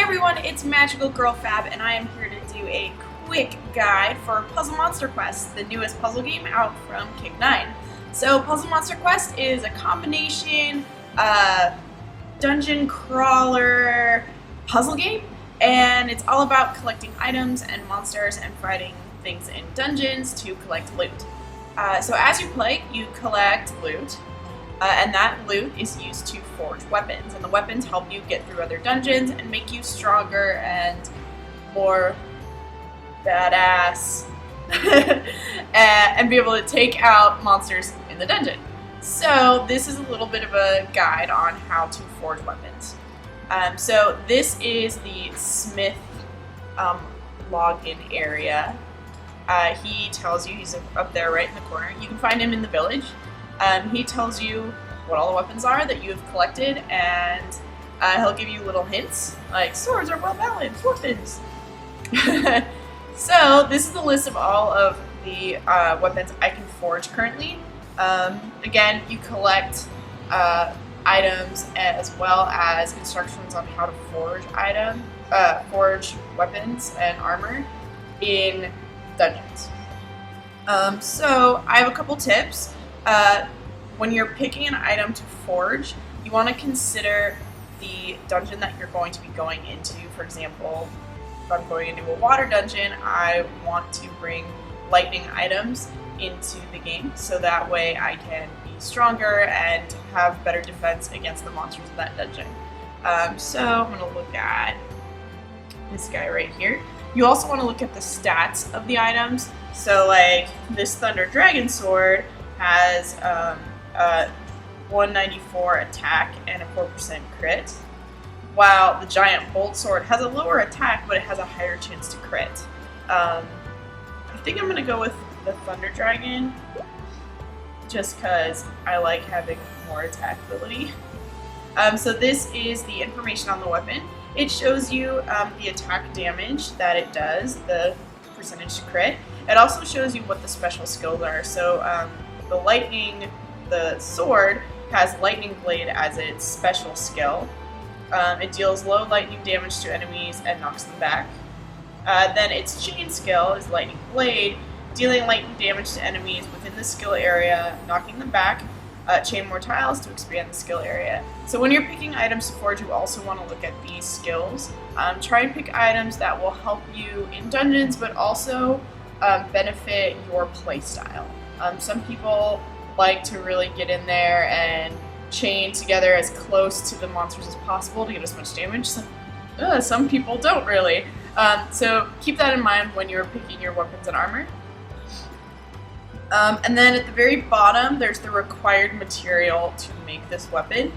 everyone, it's Magical Girl Fab, and I am here to do a quick guide for Puzzle Monster Quest, the newest puzzle game out from Kick9. So, Puzzle Monster Quest is a combination dungeon crawler puzzle game, and it's all about collecting items and monsters and fighting things in dungeons to collect loot. So as you play, you collect loot, and that loot is used to forge weapons, and the weapons help you get through other dungeons and make you stronger and more badass and be able to take out monsters in the dungeon. So this is a little bit of a guide on how to forge weapons. So this is the Smith login area. He tells you, he's up there right in the corner. You can find him in the village. He tells you what all the weapons are that you have collected, and he'll give you little hints, like swords are well balanced, weapons. So this is the list of all of the weapons I can forge currently. Again, you collect items as well as instructions on how to forge weapons and armor in dungeons. So I have a couple tips. When you're picking an item to forge, you want to consider the dungeon that you're going to be going into. For example, if I'm going into a water dungeon, I want to bring lightning items into the game so that way I can be stronger and have better defense against the monsters in that dungeon. So I'm going to look at this guy right here. You also want to look at the stats of the items. So like this Thunder Dragon Sword has 194 attack and a 4% crit, while the Giant Bolt Sword has a lower attack but it has a higher chance to crit. I think I'm going to go with the Thunder Dragon just because I like having more attack ability. So this is the information on the weapon. It shows you the attack damage that it does, the percentage to crit. It also shows you what the special skills are. So the sword has Lightning Blade as its special skill. It deals low lightning damage to enemies and knocks them back. Then its chain skill is Lightning Blade, dealing lightning damage to enemies within the skill area, knocking them back. Chain more tiles to expand the skill area. So when you're picking items to forge, you also want to look at these skills. Try and pick items that will help you in dungeons, but also benefit your playstyle. Some people like to really get in there and chain together as close to the monsters as possible to get as much damage. Some people don't really. So keep that in mind when you're picking your weapons and armor. And then at the very bottom, there's the required material to make this weapon.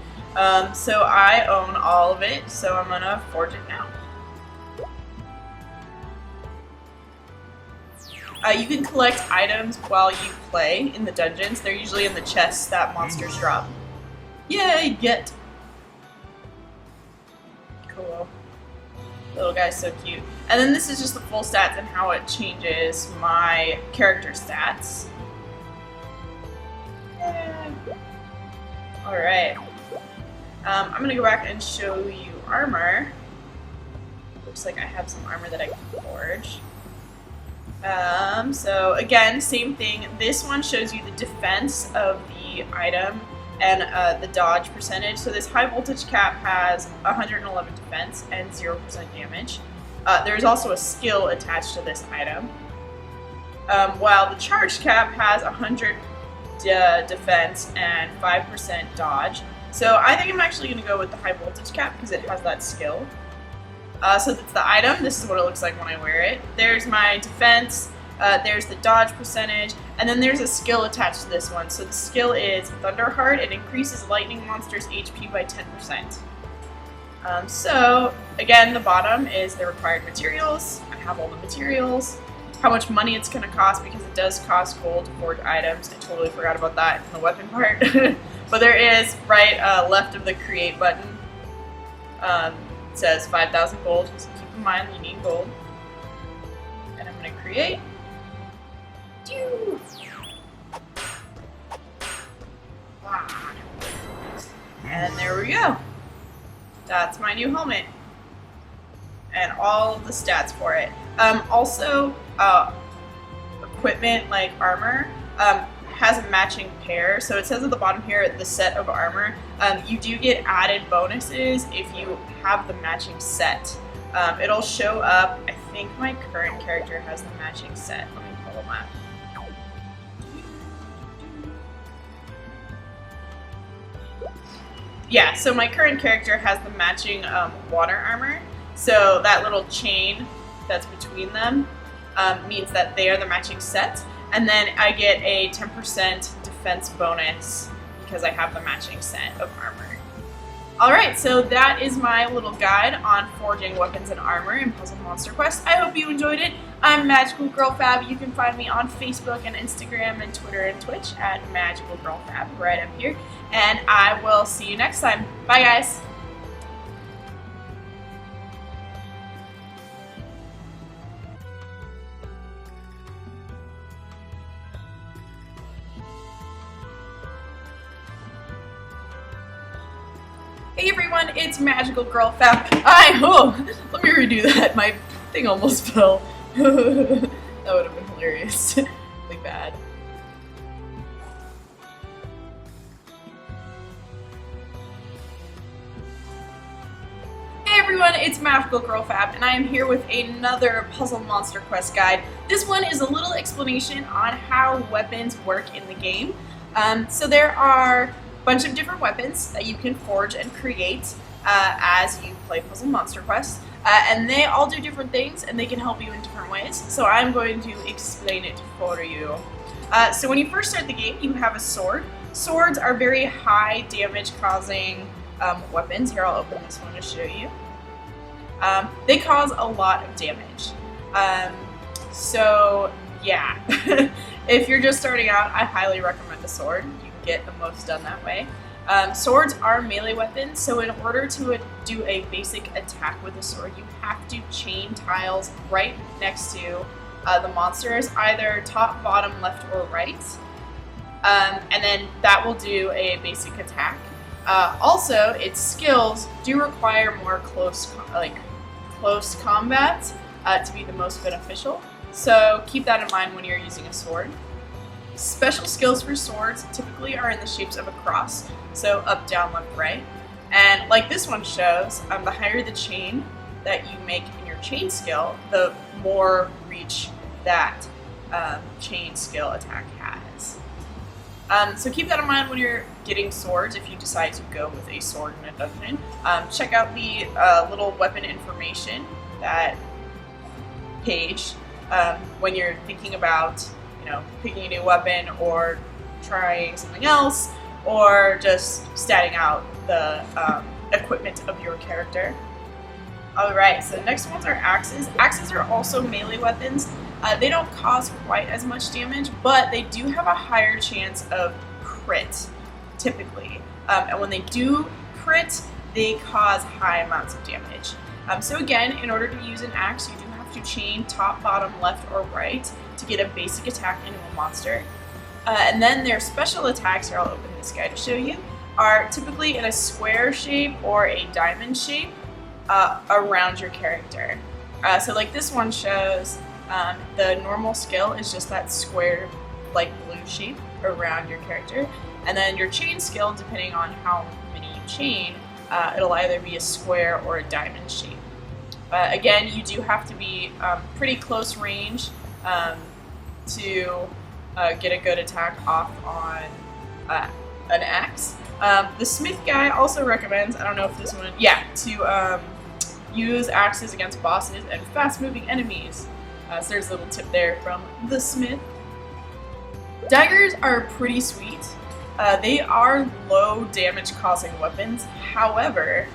So I own all of it, so I'm gonna forge it now. You can collect items while you play in the dungeons. They're usually in the chests that monsters drop. Yay, get! Cool. Little guy's so cute. And then this is just the full stats and how it changes my character stats. Alright. I'm gonna go back and show you armor. Looks like I have some armor that I can forge. So again, same thing. This one shows you the defense of the item and the dodge percentage. So this high voltage cap has 111 defense and 0% damage. There's also a skill attached to this item. While the charge cap has 100 defense and 5% dodge. So I think I'm actually going to go with the high voltage cap because it has that skill. So that's the item. This is what it looks like when I wear it. There's my defense, there's the dodge percentage, and then there's a skill attached to this one. So the skill is Thunderheart. It increases lightning monsters' HP by 10%. So again, the bottom is the required materials. I have all the materials. How much money it's going to cost, because it does cost gold to forge items. I totally forgot about that in the weapon part. But there is, right left of the create button, it says 5,000 gold, so keep in mind you need gold. And I'm going to create. And there we go. That's my new helmet. and all of the stats for it. Also, equipment like armor has a matching pair. So it says at the bottom here, the set of armor. You do get added bonuses if you have the matching set. It'll show up. I think my current character has the matching set. Let me pull them up. Yeah, so my current character has the matching water armor. So that little chain that's between them means that they are the matching set. And then I get a 10% defense bonus because I have the matching set of armor. Alright, so that is my little guide on forging weapons and armor in Puzzle Monster Quest. I hope you enjoyed it. I'm Magical Girl Fab. You can find me on Facebook and Instagram and Twitter and Twitch at Magical Girl Fab right up here. And I will see you next time. Bye, guys. Hey everyone, it's Magical Girl Fab. Let me redo that. My thing almost fell. That would have been hilarious. Really bad. Hey everyone, it's Magical Girl Fab, and I am here with another Puzzle Monster Quest guide. This one is a little explanation on how weapons work in the game. So there are bunch of different weapons that you can forge and create as you play Puzzle Monster Quest, and they all do different things and they can help you in different ways, so I'm going to explain it for you. So when you first start the game, you have a sword. Swords are very high damage causing weapons. Here, I'll open this one to show you. They cause a lot of damage. So yeah, if you're just starting out, I highly recommend a sword. Get the most done that way. Swords are melee weapons, so in order to do a basic attack with a sword, you have to chain tiles right next to the monsters, either top, bottom, left, or right, and then that will do a basic attack. Also, its skills do require more close combat to be the most beneficial, so keep that in mind when you're using a sword. Special skills for swords typically are in the shapes of a cross, so up, down, left, right. And like this one shows, the higher the chain that you make in your chain skill, the more reach that chain skill attack has. So keep that in mind when you're getting swords if you decide to go with a sword in a dungeon. Check out the little weapon information, that page, when you're thinking about picking a new weapon or trying something else, or just statting out the equipment of your character. Alright, so the next ones are axes. Axes are also melee weapons. They don't cause quite as much damage, but they do have a higher chance of crit, typically. And when they do crit, they cause high amounts of damage. So again, in order to use an axe, you do have to chain top, bottom, left, or right to get a basic attack into a monster. And then their special attacks, here I'll open this guy to show you, are typically in a square shape or a diamond shape around your character. So like this one shows, the normal skill is just that square, like blue shape around your character. And then your chain skill, depending on how many you chain, it'll either be a square or a diamond shape. Again, you do have to be pretty close range to get a good attack off on an axe. The smith guy also recommends, I don't know if this one, to use axes against bosses and fast-moving enemies. So there's a little tip there from the smith. Daggers are pretty sweet. They are low damage causing weapons. However,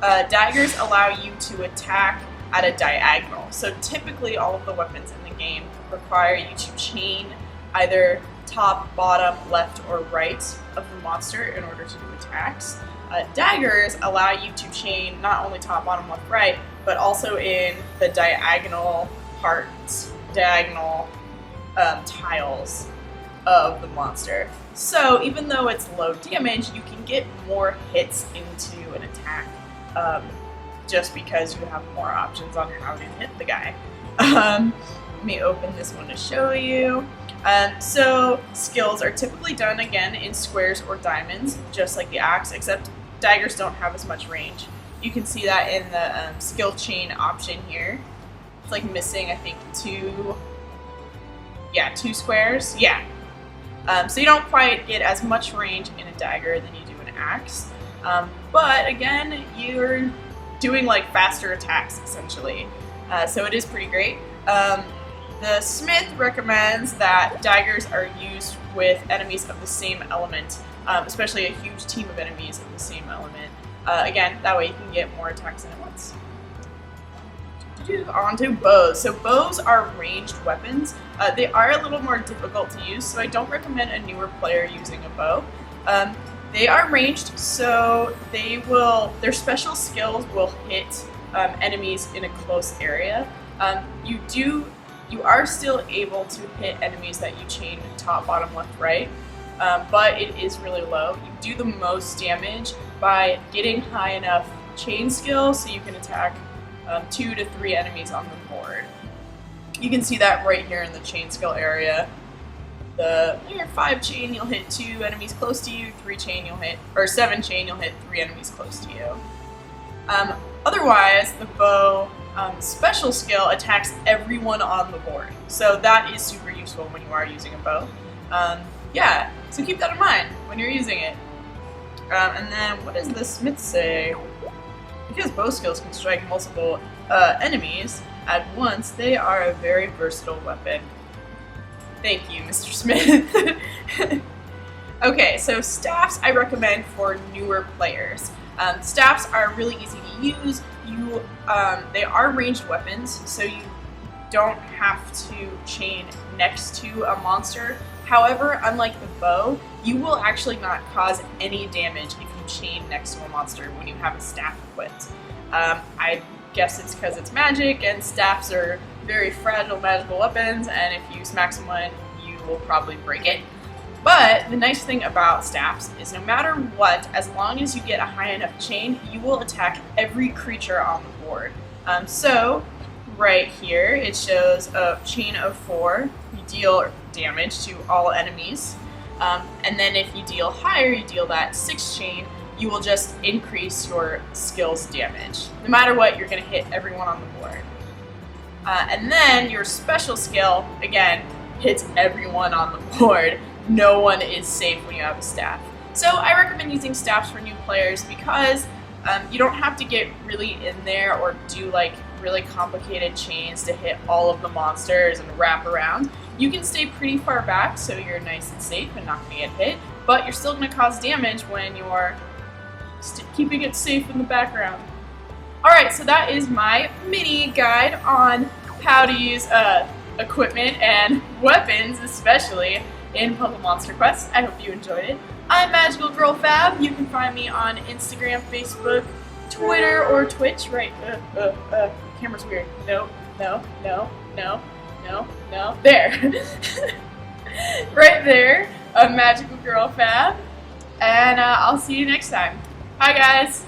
daggers allow you to attack at a diagonal. So typically all of the weapons in the game require you to chain either top, bottom, left, or right of the monster in order to do attacks. Daggers allow you to chain not only top, bottom, left, right, but also in the diagonal parts, diagonal tiles of the monster. So even though it's low damage, you can get more hits into an attack just because you have more options on how to hit the guy. Let me open this one to show you. So skills are typically done again in squares or diamonds, just like the axe, except daggers don't have as much range. You can see that in the skill chain option here. It's like missing, I think, two squares. Yeah. So you don't quite get as much range in a dagger than you do an axe. But again, you're doing like faster attacks essentially. So it is pretty great. The smith recommends that daggers are used with enemies of the same element, especially a huge team of enemies of the same element. Again, that way you can get more attacks in at once. On to bows. So bows are ranged weapons. They are a little more difficult to use, so I don't recommend a newer player using a bow. They are ranged, so their special skills will hit enemies in a close area. You are still able to hit enemies that you chain top, bottom, left, right, but it is really low. You do the most damage by getting high enough chain skill so you can attack 2 to 3 enemies on the board. You can see that right here in the chain skill area. The 5 chain, you'll hit 2 enemies close to you, 3 chain you'll hit, or 7 chain, you'll hit 3 enemies close to you. Otherwise, the bow special skill attacks everyone on the board. So that is super useful when you are using a bow. Yeah, so keep that in mind when you're using it. And then what does the smith say? Because bow skills can strike multiple enemies at once, they are a very versatile weapon. Thank you, Mr. Smith. Okay, so staffs I recommend for newer players. Staffs are really easy to use. They are ranged weapons, so you don't have to chain next to a monster. However, unlike the bow, you will actually not cause any damage if you chain next to a monster when you have a staff equipped. I guess it's because it's magic, and staffs are very fragile magical weapons, and if you smack someone, you will probably break it. But the nice thing about staffs is no matter what, as long as you get a high enough chain, you will attack every creature on the board. So right here, it shows a chain of 4. You deal damage to all enemies. And then if you deal higher, you deal that 6 chain, you will just increase your skill's damage. No matter what, you're going to hit everyone on the board. And then your special skill, again, hits everyone on the board. No one is safe when you have a staff. So I recommend using staffs for new players because you don't have to get really in there or do like really complicated chains to hit all of the monsters and wrap around. You can stay pretty far back so you're nice and safe and not going to get hit, but you're still going to cause damage when you're keeping it safe in the background. Alright, so that is my mini guide on how to use equipment and weapons, especially in Puzzle Monster Quest. I hope you enjoyed it. I'm Magical Girl Fab. You can find me on Instagram, Facebook, Twitter, or Twitch. Right, camera's weird. No. There. Right there, Magical Girl Fab. And I'll see you next time. Bye, guys.